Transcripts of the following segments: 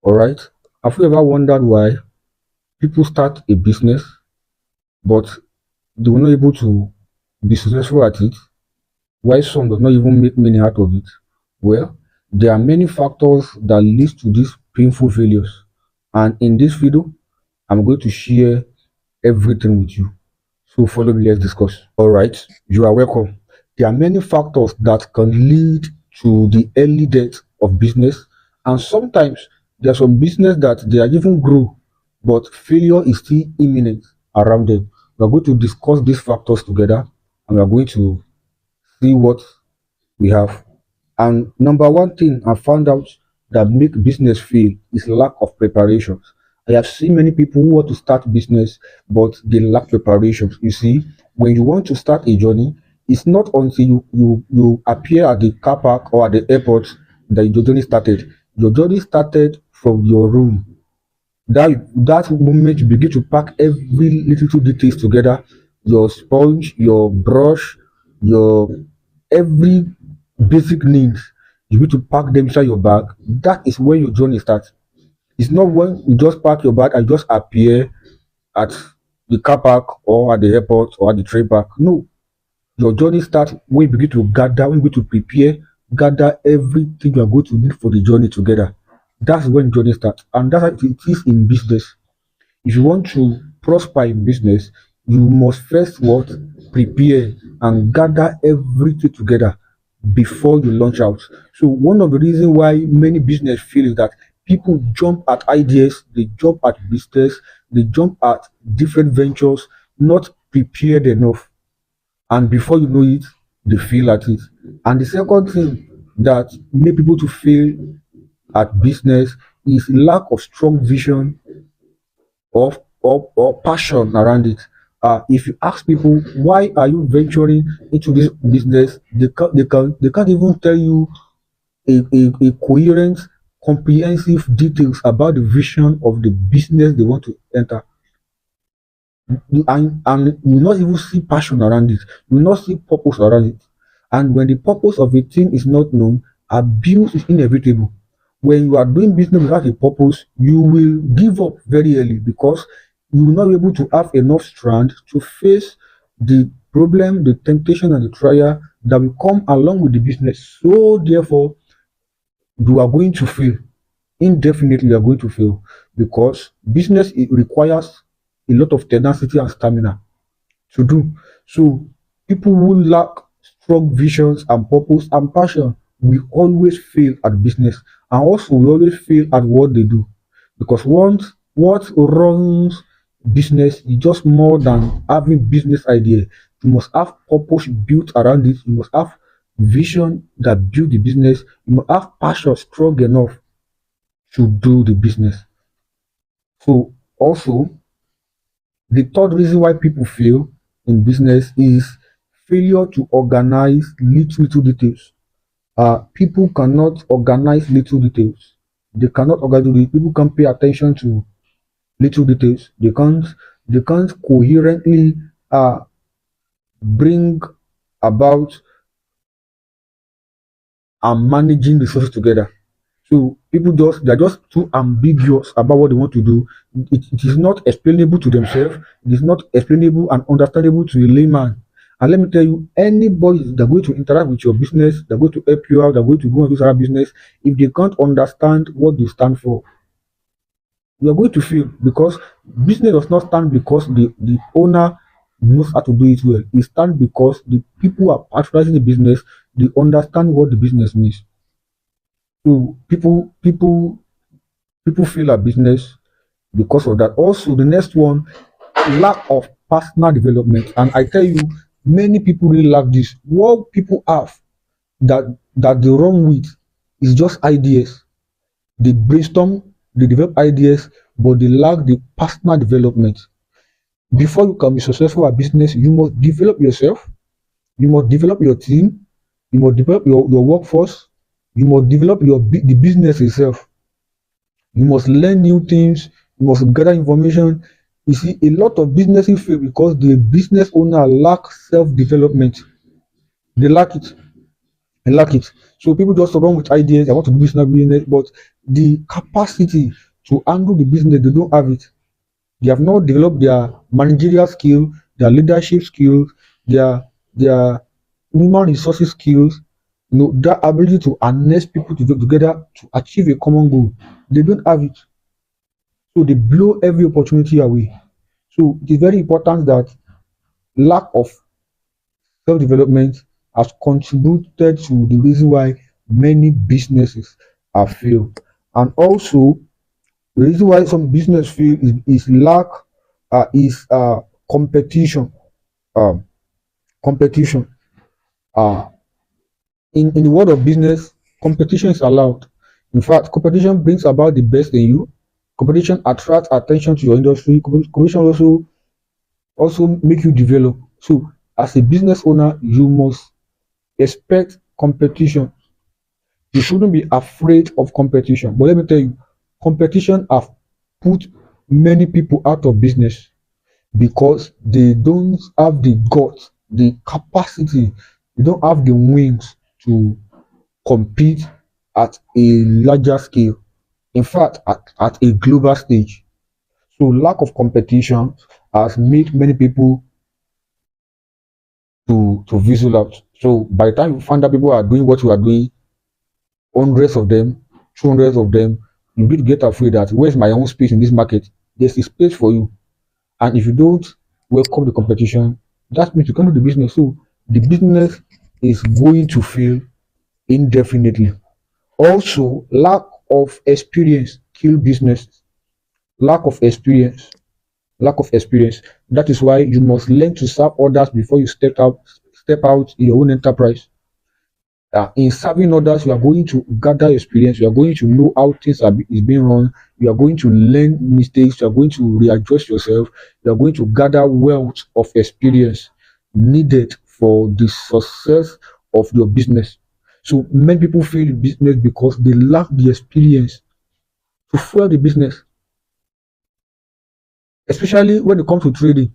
All right. Have you ever wondered why people start a business but they were not able to be successful at it? Why some does not even make money out of it? Well, there are many factors that lead to these painful failures. And in this video, I'm going to share everything with you. So follow me, let's discuss. All right, you are welcome. There are many factors that can lead to the early death of business, and sometimes there are some business that they are even grow, but failure is still imminent around them. We are going to discuss these factors together, and we are going to see what we have. And number one thing I found out that make business fail is lack of preparations. I have seen many people who want to start business, but they lack preparations. You see, when you want to start a journey, it's not until you appear at the car park or at the airport that your journey started. Your journey started from your room. That moment you begin to pack every little details together, your sponge, your brush, your every basic needs, you need to pack them inside your bag. That is when your journey starts. It's not when you just pack your bag and just appear at the car park or at the airport or at the train park. No, your journey starts when you begin to gather, when you begin to prepare, gather everything you are going to need for the journey together. That's when journey starts, and that's how it is in business. If you want to prosper in business, you must first what? Prepare and gather everything together before you launch out. So one of the reasons why many business fail is that people jump at ideas, they jump at business, they jump at different ventures, not prepared enough. And before you know it, they fail at it. And the second thing that make people to fail at business is lack of strong vision or passion around it. If you ask people why are you venturing into this business, they can't even tell you a coherent, comprehensive details about the vision of the business they want to enter. And you will not even see passion around it. You will not see purpose around it. And when the purpose of a thing is not known, abuse is inevitable. When you are doing business without a purpose, you will give up very early because you will not be able to have enough strength to face the problem, the temptation, and the trial that will come along with the business. So therefore, you are going to fail. Indefinitely, you are going to fail because business it requires a lot of tenacity and stamina to do. So people who lack strong visions and purpose and passion will always fail at business and also will always fail at what they do. Because once what runs business is just more than having business idea. You must have purpose built around it. You must have vision that build the business. You must have passion strong enough to do the business. So also the third reason why people fail in business is failure to organize little details. People cannot organize little details. They cannot organize the people can't pay attention to little details. They can't coherently bring about and managing resources together. So people they're just too ambiguous about what they want to do. It is not explainable to themselves. It is not explainable and understandable to a layman. And let me tell you, anybody that going to interact with your business, they're going to help you out, they're going to go and do other business, if they can't understand what they stand for, you are going to fail because business does not stand because the owner knows how to do it well. It stands because the people who are patronizing the business, they understand what the business means. So people fail at business because of that. Also, the next one, lack of personal development. And I tell you, many people really lack this. What people have that they run with is just ideas. They brainstorm, they develop ideas, but they lack the personal development. Before you can be successful at business, you must develop yourself, you must develop your team, you must develop your workforce, you must develop the business itself. You must learn new things, you must gather information. You see, a lot of businesses fail because the business owner lack self-development. They lack it. They lack it. So people just run with ideas. I want to do business, but the capacity to handle the business, they don't have it. They have not developed their managerial skill, their leadership skills, their human resources skills. That ability to harness people together to achieve a common goal. They don't have it. So they blow every opportunity away. So it is very important that lack of self-development has contributed to the reason why many businesses have failed. And also the reason why some business fail is lack is competition. Um, competition. Uh, in the world of business, competition is allowed. In fact, competition brings about the best in you. Competition attracts attention to your industry. Competition also make you develop. So as a business owner, you must expect competition. You shouldn't be afraid of competition. But let me tell you, competition have put many people out of business because they don't have the guts, the capacity, they don't have the wings to compete at a larger scale. In fact, at a global stage. So lack of competition has made many people to visual out. So by the time you find that people are doing what you are doing, hundreds of them, 200s of them, you need to get afraid that where's my own space in this market? There's a space for you. And if you don't welcome the competition, that means you can't do the business. So the business is going to fail indefinitely. Also, lack of experience kill business. Lack of experience. Lack of experience. That is why you must learn to serve others before you step out in your own enterprise. In serving others, you are going to gather experience. You are going to know how things is being run. You are going to learn mistakes. You are going to readjust yourself. You are going to gather wealth of experience needed for the success of your business. So many people fail in business because they lack the experience to fuel the business, especially when it comes to trading,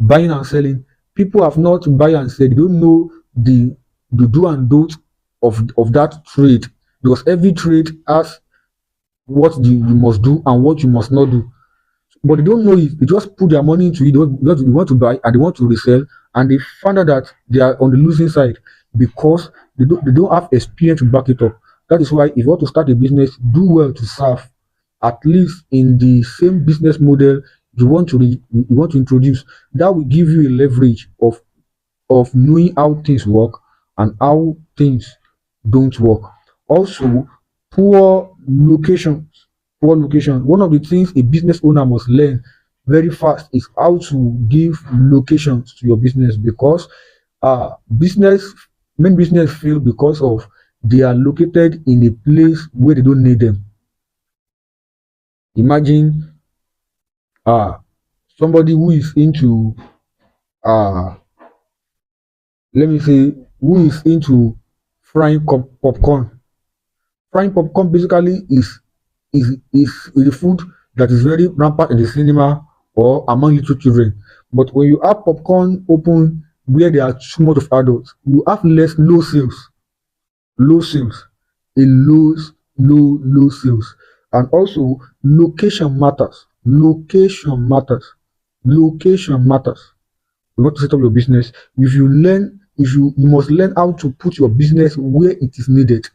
buying and selling. People have not buy and sell. They don't know the do and don't of that trade, because every trade has what you must do and what you must not do. But they don't know it. They just put their money into it. They want to buy and they want to resell, and they find out that they are on the losing side because they don't have experience to back it up. That is why if you want to start a business, do well to serve at least in the same business model you want to introduce. That will give you a leverage of knowing how things work and how things don't work. Also, poor location. Poor location. One of the things a business owner must learn very fast is how to give locations to your business, because business many business fail because of they are located in a place where they don't need them. Imagine uh somebody who is into uh let me say who is into frying popcorn. Frying popcorn basically is a food that is very rampant in the cinema or among little children. But when you have popcorn open where there are too much of adults, you have less low sales, low sales, a low sales. And also location matters. Location matters. Location matters. You want to set up your business. If you must learn how to put your business where it is needed,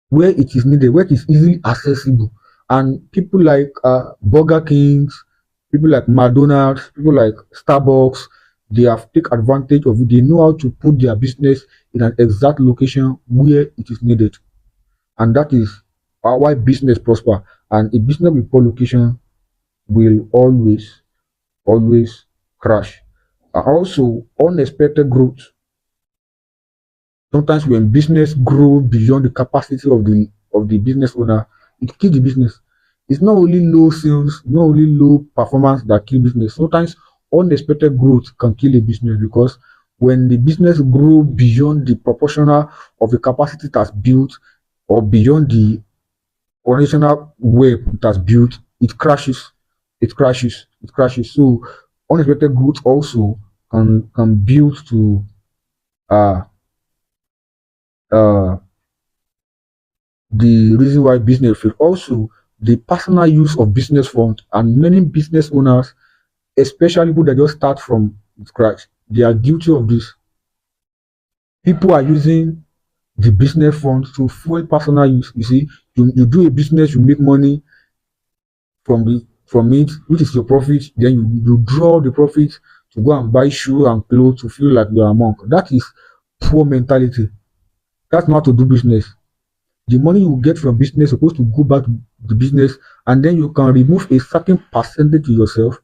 where it is easily accessible. And people like Burger Kings, people like McDonald's, people like Starbucks, they have take advantage of it. They know how to put their business in an exact location where it is needed, and that is why business prosper. And a business with poor location will always crash. Also, unexpected growth. Sometimes when business grow beyond the capacity of the business owner, it kills the business. It's not only low sales, not only low performance that kill business. Sometimes unexpected growth can kill a business, because when the business grow beyond the proportional of the capacity that's built, or beyond the original web that's built, it crashes. It crashes. It crashes. So unexpected growth also can build to uh uh, the reason why business fail. Also, the personal use of business funds, and many business owners, especially people that just start from scratch, they are guilty of this. People are using the business funds to fuel personal use. You see, you do a business, you make money from it, which is your profit. Then you draw the profit to go and buy shoe and clothes to feel like you're a monk. That is poor mentality. That's not to do business. The money you get from business is supposed to go back to the business, and then you can remove a certain percentage to yourself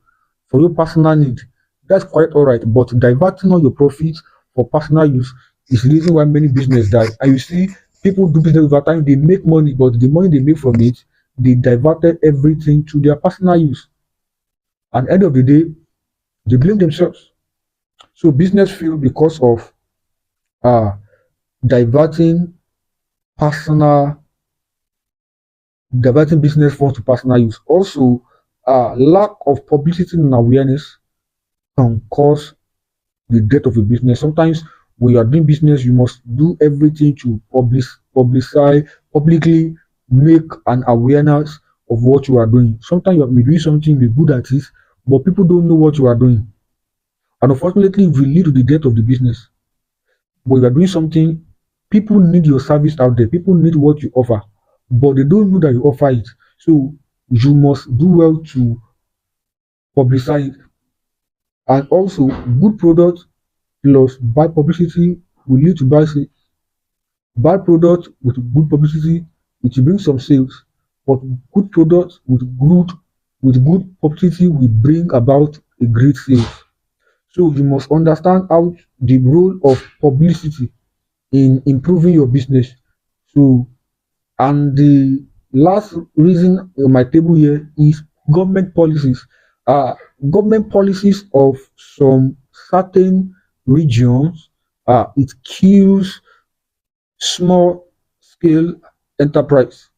for your personal need. That's quite all right, but diverting all your profits for personal use is the reason why many business die. And you see, people do business over time, they make money, but the money they make from it, they diverted everything to their personal use. And end of the day, they blame themselves. So business fail because of uh diverting personal diverting business funds to personal use. Also, lack of publicity and awareness can cause the death of a business. Sometimes when you are doing business, you must do everything to publicize, publicly make an awareness of what you are doing. Sometimes you are doing something, you're good at it, but people don't know what you are doing. And unfortunately, it will lead to the death of the business. But you are doing something, people need your service out there, people need what you offer, but they don't know that you offer it. So you must do well to publicize it. And also, good product plus bad publicity will lead to bad sales. Bad product with good publicity, it will bring some sales, but good product with good publicity will bring about a great sales. So you must understand how the role of publicity in improving your business. So, and the last reason on my table here is government policies. Uh, Government policies of some certain regions, it kills small scale enterprise.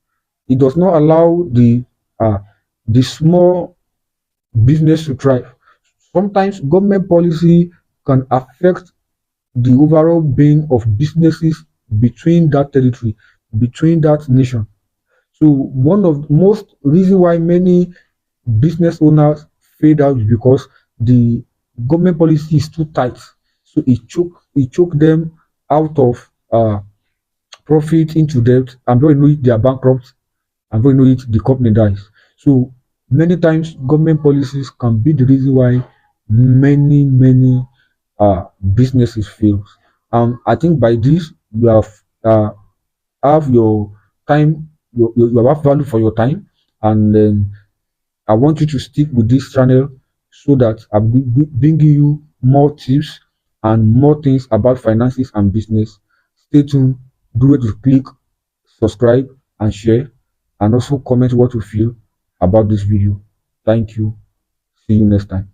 It does not allow the small business to thrive. Sometimes government policy can affect the overall being of businesses between that territory, between that nation. So one of the most reason why many business owners fade out is because the government policy is too tight. So it choke them out of profit into debt, and before you know it, they are bankrupt, and before you know it, the company dies. So many times government policies can be the reason why many businesses fail. I think by this you have your time, you have value for your time, and I want you to stick with this channel so that I'm bringing you more tips and more things about finances and business. Stay tuned. Do it to click subscribe and share, and also comment what you feel about this video. Thank you. See you next time.